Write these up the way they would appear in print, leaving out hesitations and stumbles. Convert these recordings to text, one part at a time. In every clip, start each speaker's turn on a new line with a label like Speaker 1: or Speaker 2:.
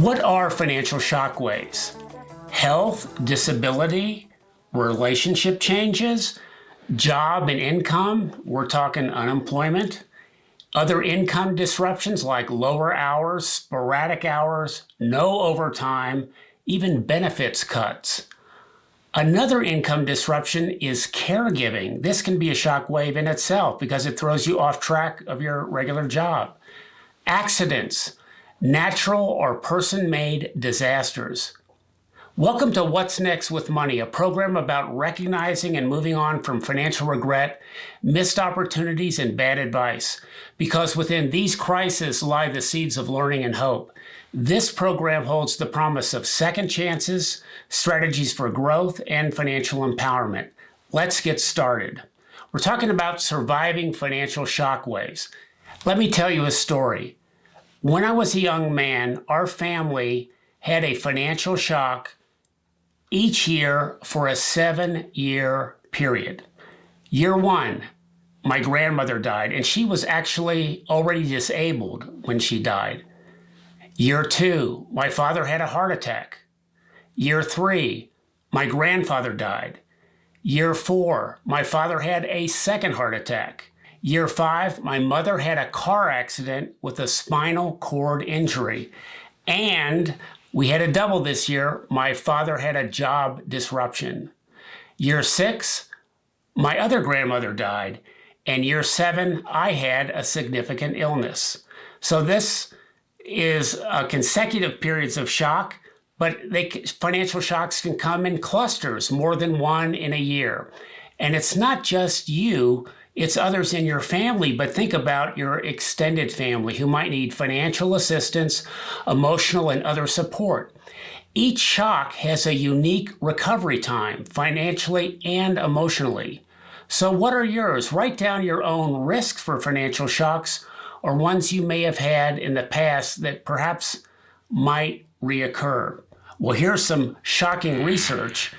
Speaker 1: What are financial shock waves? Health, disability, relationship changes, job and income, we're talking unemployment, other income disruptions like lower hours, sporadic hours, no overtime, even benefits cuts. Another income disruption is caregiving. This can be a shock wave in itself because it throws you off track of your regular job. Accidents, natural or person-made disasters. Welcome to What's Next with Money, a program about recognizing and moving on from financial regret, missed opportunities, and bad advice. Because within these crises lie the seeds of learning and hope. This program holds the promise of second chances, strategies for growth, and financial empowerment. Let's get started. We're talking about surviving financial shock waves. Let me tell you a story. When I was a young man, our family had a financial shock each year for a 7-year period. Year one, my grandmother died, and she was actually already disabled when she died. Year two, my father had a heart attack. Year three, my grandfather died. Year four, my father had a second heart attack. Year five, my mother had a car accident with a spinal cord injury. And we had a double this year. My father had a job disruption. Year six, my other grandmother died. And year seven, I had a significant illness. So this is consecutive periods of shock, but financial shocks can come in clusters, more than one in a year. And it's not just you, it's others in your family, but think about your extended family who might need financial assistance, emotional and other support. Each shock has a unique recovery time, financially and emotionally. So what are yours? Write down your own risks for financial shocks or ones you may have had in the past that perhaps might reoccur. Well, here's some shocking research.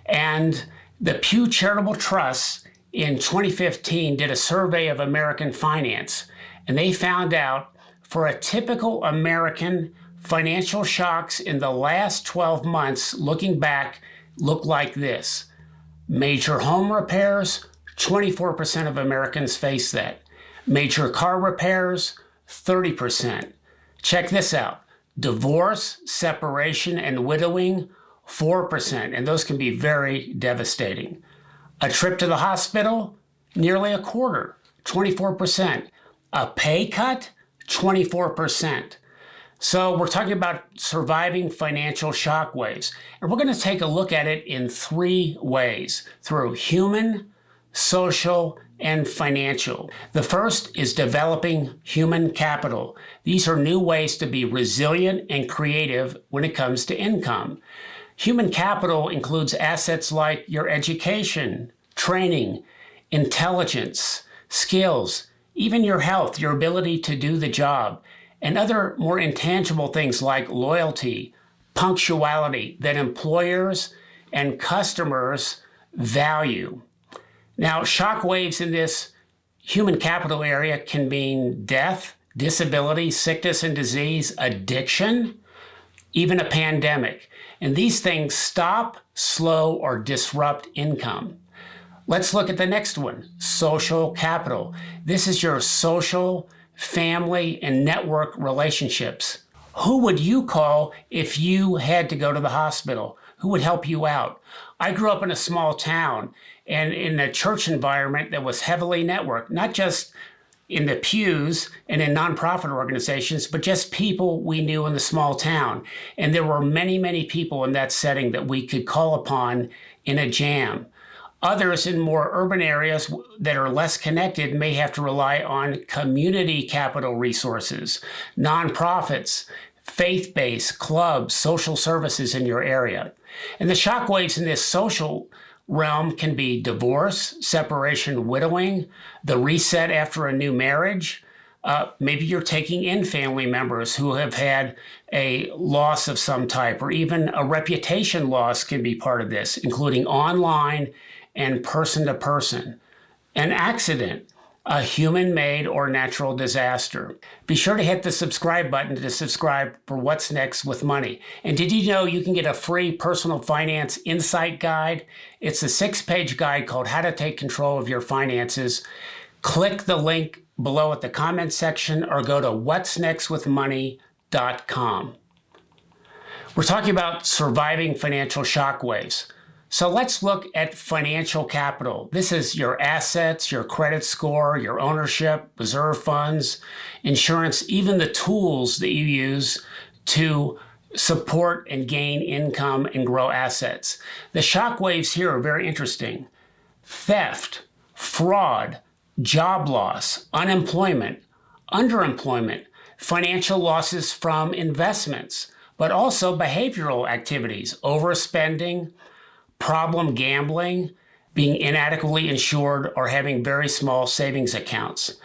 Speaker 1: And the Pew Charitable Trust in 2015 did a survey of American finance, and they found out for a typical American, financial shocks in the last 12 months, looking back, look like this. Major home repairs, 24% of Americans face that. Major car repairs, 30%. Check this out. Divorce, separation, and widowing, 4%, and those can be very devastating. A trip to the hospital, nearly a quarter, 24%. A pay cut, 24%. So we're talking about surviving financial shock waves. And we're going to take a look at it in 3 ways, through human, social, and financial. The first is developing human capital. These are new ways to be resilient and creative when it comes to income. Human capital includes assets like your education, training, intelligence, skills, even your health, your ability to do the job, and other more intangible things like loyalty, punctuality that employers and customers value. Now, shock waves in this human capital area can mean death, disability, sickness and disease, addiction, even a pandemic. And these things stop, slow, or disrupt income. Let's look at the next one, social capital. This is your social, family, and network relationships. Who would you call if you had to go to the hospital? Who would help you out? I grew up in a small town and in a church environment that was heavily networked, not just in the pews and in nonprofit organizations, but just people we knew in the small town. And there were many, many people in that setting that we could call upon in a jam. Others in more urban areas that are less connected may have to rely on community capital resources, nonprofits, faith-based clubs, social services in your area. And the shockwaves in this social realm can be divorce, separation, widowing, the reset after a new marriage. Maybe you're taking in family members who have had a loss of some type, or even a reputation loss can be part of this, including online and person to person. An accident, a human-made or natural disaster. Be sure to hit the subscribe button to subscribe for What's Next with Money. And did you know you can get a free personal finance insight guide? It's a 6-page guide called How to Take Control of Your Finances. Click the link below at the comment section or go to whatsnextwithmoney.com. We're talking about surviving financial shockwaves. So let's look at financial capital. This is your assets, your credit score, your ownership, reserve funds, insurance, even the tools that you use to support and gain income and grow assets. The shockwaves here are very interesting. Theft, fraud, job loss, unemployment, underemployment, financial losses from investments, but also behavioral activities, overspending, problem gambling, being inadequately insured, or having very small savings accounts.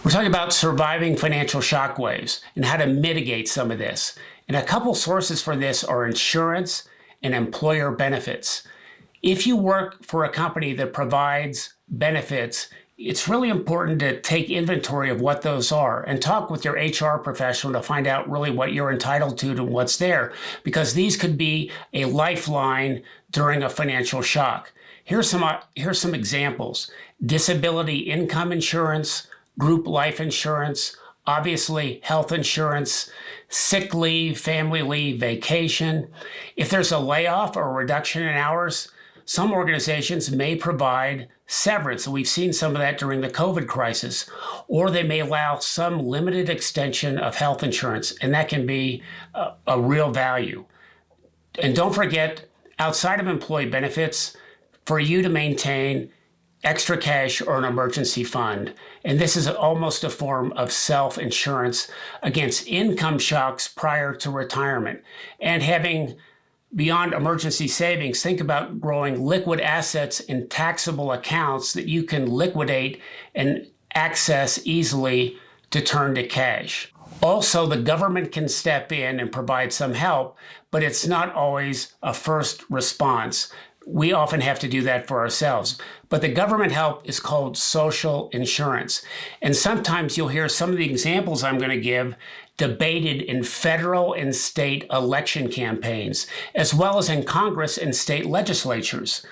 Speaker 1: We're talking about surviving financial shockwaves and how to mitigate some of this. And a couple sources for this are insurance and employer benefits. If you work for a company that provides benefits, it's really important to take inventory of what those are and talk with your HR professional to find out really what you're entitled to and what's there, because these could be a lifeline during a financial shock. Here's some examples. Disability income insurance, group life insurance, obviously health insurance, sick leave, family leave, vacation. If there's a layoff or a reduction in hours, some organizations may provide severance, and we've seen some of that during the COVID crisis, or they may allow some limited extension of health insurance, and that can be a real value. And don't forget, outside of employee benefits, for you to maintain extra cash or an emergency fund. And this is almost a form of self-insurance against income shocks prior to retirement. And having beyond emergency savings, think about growing liquid assets in taxable accounts that you can liquidate and access easily to turn to cash. Also, the government can step in and provide some help, but it's not always a first response. We often have to do that for ourselves. But the government help is called social insurance. And sometimes you'll hear some of the examples I'm going to give debated in federal and state election campaigns, as well as in Congress and state legislatures.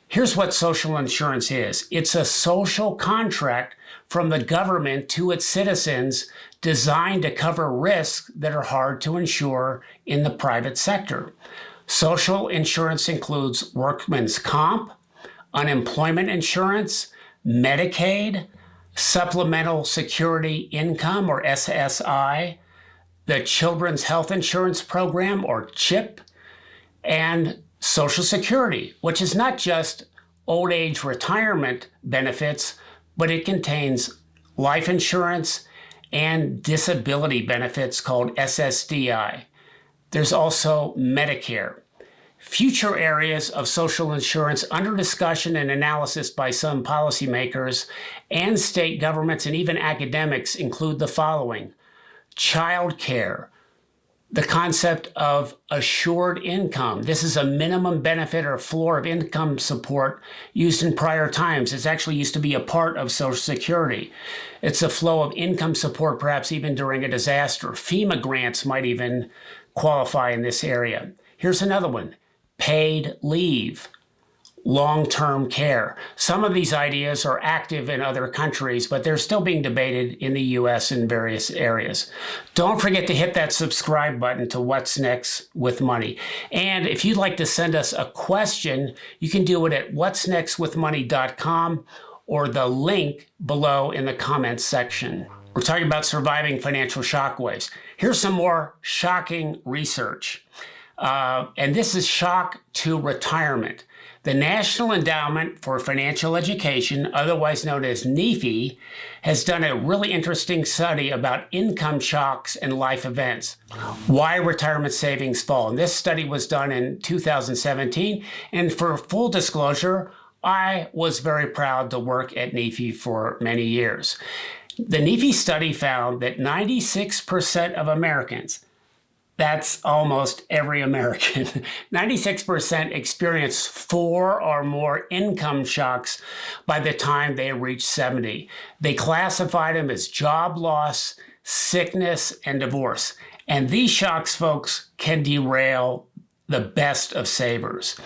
Speaker 1: Here's what social insurance is. It's a social contract from the government to its citizens designed to cover risks that are hard to insure in the private sector. Social insurance includes workman's comp, unemployment insurance, Medicaid, supplemental security income or SSI, the Children's Health Insurance Program or CHIP, and Social Security, which is not just old age retirement benefits, but it contains life insurance and disability benefits called SSDI. There's also Medicare. Future areas of social insurance under discussion and analysis by some policymakers and state governments and even academics include the following: child care, the concept of assured income. This is a minimum benefit or floor of income support used in prior times. It's actually used to be a part of Social Security. It's a flow of income support, perhaps even during a disaster. FEMA grants might even qualify in this area. Here's another one: paid leave, long-term care. Some of these ideas are active in other countries, but they're still being debated in the US in various areas. Don't forget to hit that subscribe button to What's Next with Money. And if you'd like to send us a question, you can do it at whatsnextwithmoney.com or the link below in the comments section. We're talking about surviving financial shockwaves. Here's some more shocking research. And this is shock to retirement. The National Endowment for Financial Education, otherwise known as NEFI, has done a really interesting study about income shocks and life events, why retirement savings fall. And this study was done in 2017. And for full disclosure, I was very proud to work at NEFI for many years. The NEFI study found that 96% of Americans, That's almost every American. 96% experience 4 or more income shocks by the time they reach 70. They classified them as job loss, sickness, and divorce. And these shocks, folks, can derail the best of savers.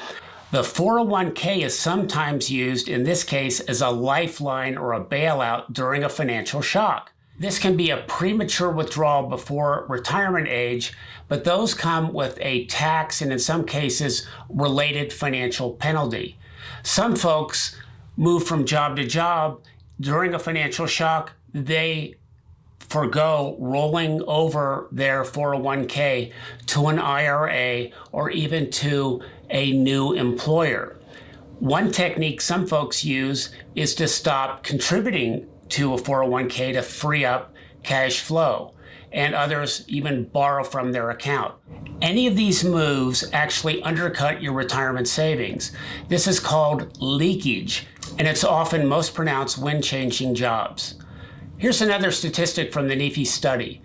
Speaker 1: The 401k is sometimes used, in this case, as a lifeline or a bailout during a financial shock. This can be a premature withdrawal before retirement age, but those come with a tax and in some cases related financial penalty. Some folks move from job to job during a financial shock. They forgo rolling over their 401k to an IRA or even to a new employer. One technique some folks use is to stop contributing to a 401k to free up cash flow, and others even borrow from their account. Any of these moves actually undercut your retirement savings. This is called leakage, and it's often most pronounced when changing jobs. Here's another statistic from the NEFI study.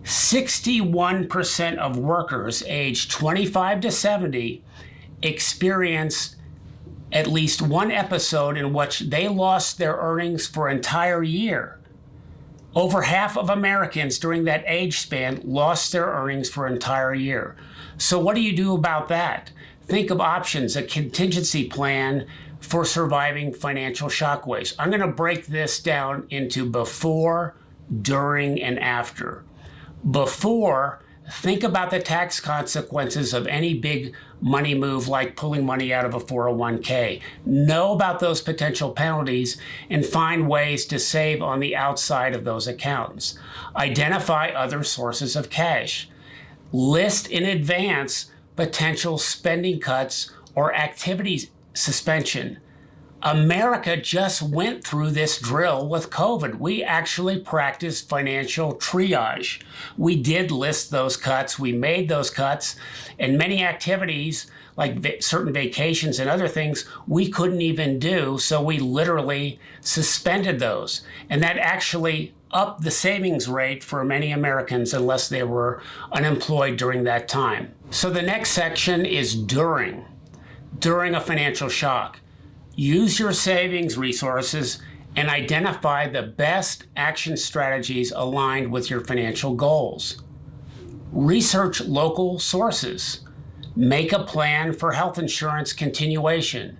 Speaker 1: 61% of workers aged 25 to 70 experienced at least one episode in which they lost their earnings for an entire year. Over half of Americans during that age span lost their earnings for an entire year. So what do you do about that? Think of options, a contingency plan for surviving financial shockwaves. I'm going to break this down into before, during, and after. Before, think about the tax consequences of any big money move like pulling money out of a 401k. Know about those potential penalties and find ways to save on the outside of those accounts. Identify other sources of cash. List in advance potential spending cuts or activities suspension. America just went through this drill with COVID. We actually practiced financial triage. We did list those cuts. We made those cuts. And many activities, like certain vacations and other things, we couldn't even do. So we literally suspended those. And that actually upped the savings rate for many Americans unless they were unemployed during that time. So the next section is during a financial shock. Use your savings resources and identify the best action strategies aligned with your financial goals. Research local sources. Make a plan for health insurance continuation.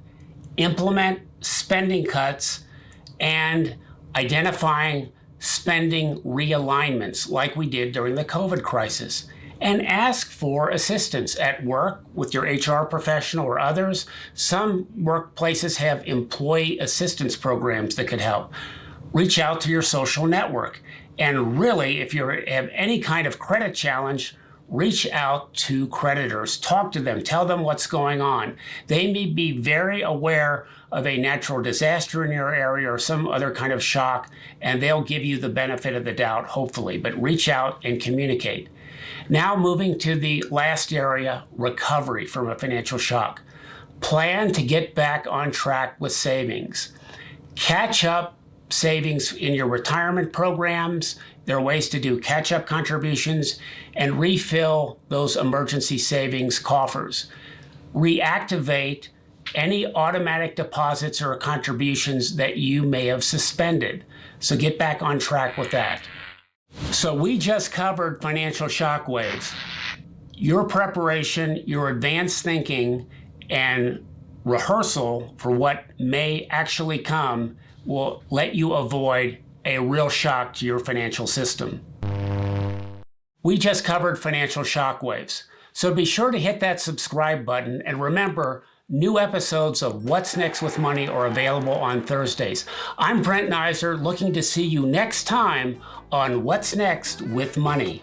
Speaker 1: Implement spending cuts and identifying spending realignments like we did during the COVID crisis. And ask for assistance at work with your HR professional or others. Some workplaces have employee assistance programs that could help. Reach out to your social network. And really, if you have any kind of credit challenge, reach out to creditors. Talk to them. Tell them what's going on. They may be very aware of a natural disaster in your area or some other kind of shock, and they'll give you the benefit of the doubt, hopefully. But reach out and communicate. Now moving to the last area, recovery from a financial shock. Plan to get back on track with savings. Catch up savings in your retirement programs. There are ways to do catch-up contributions and refill those emergency savings coffers. Reactivate any automatic deposits or contributions that you may have suspended. So get back on track with that. So we just covered financial shockwaves. Your preparation, your advanced thinking, and rehearsal for what may actually come will let you avoid a real shock to your financial system. We just covered financial shockwaves. So be sure to hit that subscribe button, and remember, new episodes of What's Next with Money are available on Thursdays. I'm Brent Neiser, looking to see you next time on What's Next with Money.